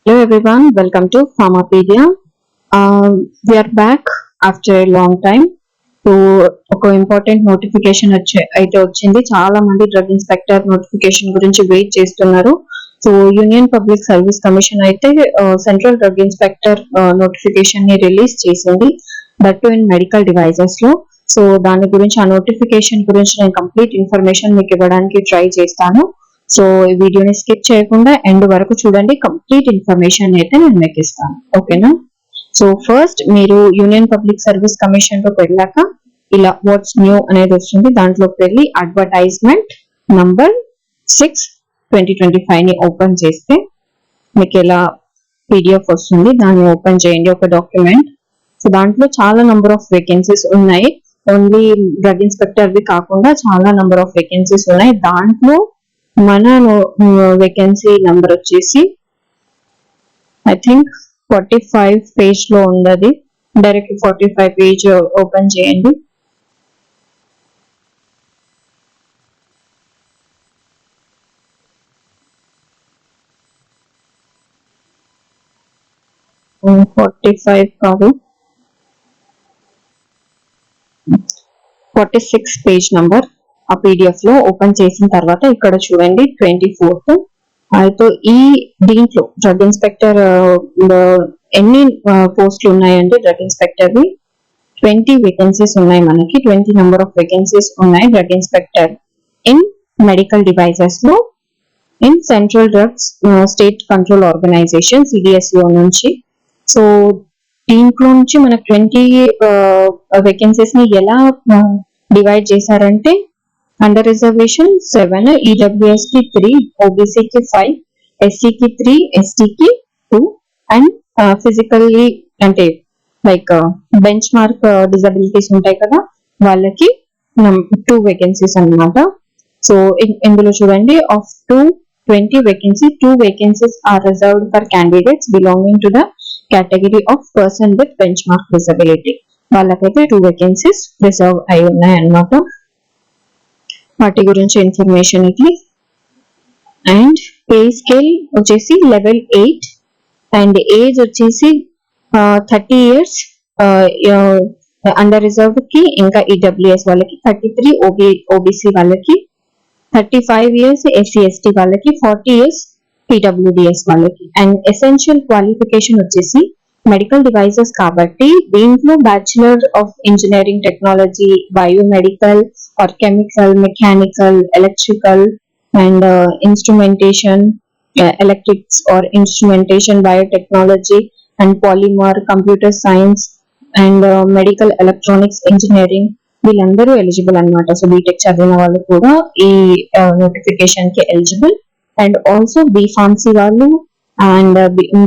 Hello everyone, welcome to Pharmapedia. We are back after a long time. So ఒక important notification అయితే వచ్చింది. చాలా మంది డ్రగ్ ఇన్స్పెక్టర్ నోటిఫికేషన్ గురించి వెయిట్ చేస్తున్నారు. So union public service commission అయితే సెంట్రల్ డ్రగ్ ఇన్స్పెక్టర్ నోటిఫికేషన్ ని release చేసింది, that to in medical devices లో. సో దాని గురించి, ఆ నోటిఫికేషన్ గురించి నేను కంప్లీట్ ఇన్ఫర్మేషన్ మీకు ఇవ్వడానికి ట్రై చేస్తాను. సో ఈ వీడియోని స్కిప్ చేయకుండా ఎండ్ వరకు చూడండి. కంప్లీట్ ఇన్ఫర్మేషన్ అయితే నేను మీకు ఇస్తాను, ఓకేనా? సో ఫస్ట్ మీరు యూనియన్ పబ్లిక్ సర్వీస్ కమిషన్ లోకి వెళ్ళాక ఇలా వాట్స్ న్యూ అనేది వస్తుంది. దాంట్లోకి వెళ్ళి అడ్వర్టైజ్మెంట్ నంబర్ 6/2025 ని ఓపెన్ చేస్తే మీకు ఇలా పీడిఎఫ్ వస్తుంది. దాన్ని ఓపెన్ చేయండి, ఒక డాక్యుమెంట్. సో దాంట్లో చాలా నంబర్ ఆఫ్ వేకెన్సీస్ ఉన్నాయి. ఓన్లీ డ్రగ్ ఇన్స్పెక్టర్వి కాకుండా చాలా నంబర్ ఆఫ్ వేకెన్సీస్ ఉన్నాయి. దాంట్లో మన వేకెన్సీ నెంబర్ వచ్చేసి ఐ థింక్ 45 పేజ్ లో ఉంది. డైరెక్ట్ 45 పేజ్ ఓపెన్ చేయండి. Hmm, 45 కాదు, 46 పేజ్ నంబర్. ఆ పీడిఎఫ్ లో ఓపెన్ చేసిన తర్వాత ఇక్కడ చూడండి 24th. అయితే దీంట్లో డ్రగ్ ఇన్స్పెక్టర్ ఎన్ని పోస్టులు ఉన్నాయంటే డ్రగ్ ఇన్స్పెక్టర్ 20 వేకెన్సీస్ ఉన్నాయి. మనకి 20 నెంబర్ ఆఫ్ వేకెన్సీస్ ఉన్నాయి drug inspector in medical devices లో in central drugs state control organisation CDSCO నుంచి. సో దీంట్లో నుంచి మనకు 20 వేకెన్సీస్ ని ఎలా డివైడ్ చేశారంటే, అండర్ రిజర్వేషన్ 7, ఈడబ్ల్యూఎస్ కి 3, ఓబీసీ కి 5, ఎస్సీ కి 3, ఎస్టీ కి 2 అండ్ ఫిజికల్లీ అంటే లైక్ బెంచ్ మార్క్ డిజబిలిటీస్ ఉంటాయి కదా, వాళ్ళకి 2 వేకెన్సీస్ అన్నమాట. సో ఇందులో చూడండి, of 20 vacancies, 2 vacancies are reserved for candidates belonging to the category of person with benchmark disability. వాళ్ళకైతే 2 vacancies రిజర్వ్ అయి ఉన్నాయి అన్నమాట. వాటి గురించి ఇన్ఫర్మేషన్ ఇది. అండ్ పే స్కేల్ వచ్చేసి లెవెల్ 8 అండ్ ఏజ్ వచ్చేసి 30 years అండర్ రిజర్వ్ కి, ఇంకా ఈడబ్ల్యూఎస్ వాళ్ళకి 33, ఓబీసీ వాళ్ళకి 35 years, ఎస్సీ ఎస్టీ వాళ్ళకి 40 years, పీడబ్ల్యూడిఎస్ వాళ్ళకి. అండ్ ఎసెన్షియల్ క్వాలిఫికేషన్ వచ్చేసి మెడికల్ డివైజెస్ కాబట్టి దీంట్లో bachelor of engineering technology, biomedical are chemical, mechanical, electrical and instrumentation, electrics are instrumentation, biotechnology and polymer, computer science and medical electronics engineering, వీళ్ళందరూ eligible అనమాట. So BTech చదివిన వాళ్ళు కూడా ఈ notification కి ఎలిజిబుల్. అండ్ ఆల్సో బీఫార్మసీ వాళ్ళు and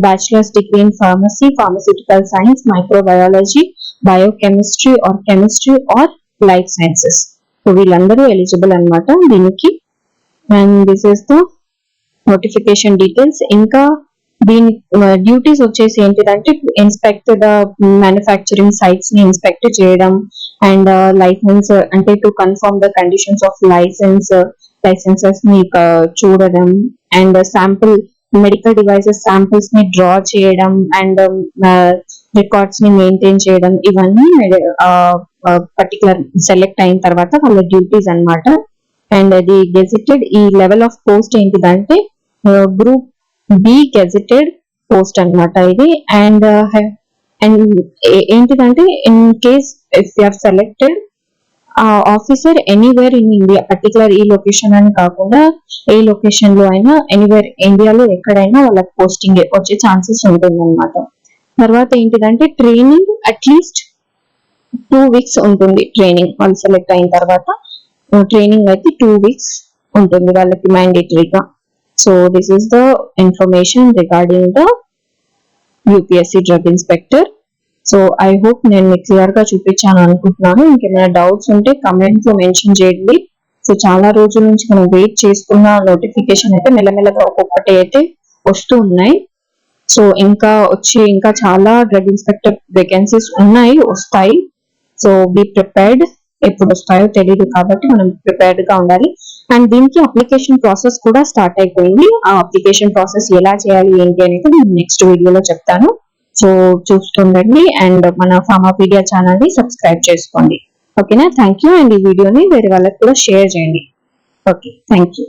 bachelors degree in pharmacy, pharmaceutical science, microbiology, biochemistry or chemistry or life sciences. So వీళ్ళందరూ eligible అనమాట దీనికి. And this is the notification details. ఇంకా దీని డ్యూటీస్ వచ్చేసి ఏంటిదంటే, ఇన్స్పెక్ట్ ద మ్యానుఫ్యాక్చరింగ్ సైట్స్ ని inspect చేయడం అండ్ లైసెన్స్ అంటే to confirm the conditions of licences ని చూడడం and sample medical devices samples ని డ్రా చేయడం అండ్ రికార్డ్స్ ని మెయింటైన్ చేయడం, ఇవన్నీ పర్టికులర్ సెలెక్ట్ అయిన తర్వాత వాళ్ళ డ్యూటీస్ అన్నమాట. అండ్ అది గెజిటెడ్, ఈ లెవెల్ ఆఫ్ పోస్ట్ ఏంటిదంటే గ్రూప్ బి గెజిటెడ్ పోస్ట్ అన్నమాట ఇది. అండ్ ఏంటిదంటే, in case if you are selected officer anywhere in India, particular ఈ లొకేషన్ అని కాకుండా ఏ లొకేషన్ లో అయినా ఎనీవేర్ ఇండియాలో ఎక్కడైనా వాళ్ళకి పోస్టింగ్ వచ్చే ఛాన్సెస్ ఉంటుంది అనమాట. తర్వాత ఏంటిదంటే ట్రైనింగ్ అట్లీస్ట్ 2 weeks ఉంటుంది. ట్రైనింగ్ వాళ్ళు సెలెక్ట్ అయిన తర్వాత ట్రైనింగ్ అయితే 2 weeks ఉంటుంది వాళ్ళకి మ్యాండేటరీగా. So this is the information regarding the UPSC drug inspector. So I hope నేను మీకు క్లియర్ గా చూపించాను అనుకుంటున్నాను. ఇంకేమైనా డౌట్స్ ఉంటే కమెంట్ లో మెన్షన్ చేయండి. సో చాలా రోజుల నుంచి మనం వెయిట్ చేసుకున్న నోటిఫికేషన్ అయితే మెల్లమెల్లగా ఒక్కొక్కటి అయితే వస్తూ ఉన్నాయి. సో ఇంకా చాలా డ్రగ్ ఇన్స్పెక్టర్ వేకెన్సీస్ ఉన్నాయి, వస్తాయి. So be prepared. ఎప్పుడు వస్తాయో తెలియదు కాబట్టి మనం ప్రిపేర్డ్ గా ఉండాలి. అండ్ దీనికి అప్లికేషన్ ప్రాసెస్ కూడా స్టార్ట్ అయిపోయింది. ఆ అప్లికేషన్ ప్రాసెస్ ఎలా చేయాలి ఏంటి అనేది నేను నెక్స్ట్ వీడియోలో చెప్తాను. సో చూస్తుండండి అండ్ మన ఫార్మాపీడియా ఛానల్ ని సబ్స్క్రైబ్ చేసుకోండి. ఓకేనా? Thank you. అండ్ ఈ వీడియోని వేరే వాళ్ళకి కూడా షేర్ చేయండి. Okay, thank you.